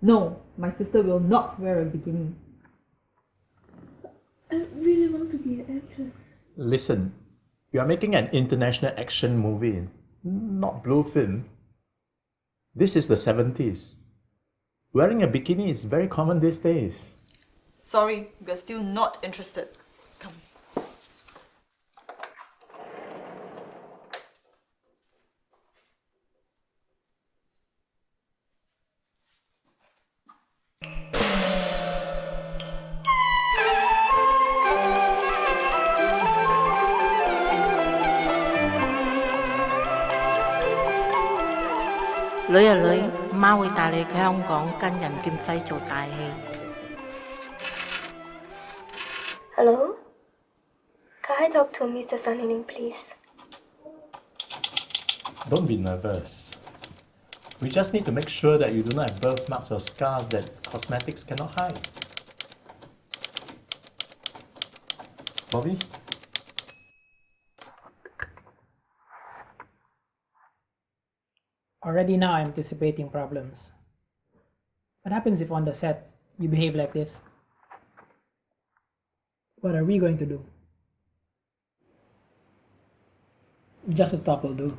No, my sister will not wear a bikini. I really want to be an actress. Listen, you are making an international action movie, not blue film. This is the 70s. Wearing a bikini is very common these days. Sorry, we're still not interested. Come. Hello? Can I talk to Mr. Sunning, please? Don't be nervous. We just need to make sure that you do not have birthmarks or scars that cosmetics cannot hide. Bobby? Already now I'm anticipating problems. What happens if on the set you behave like this? What are we going to do? Just a talk will do.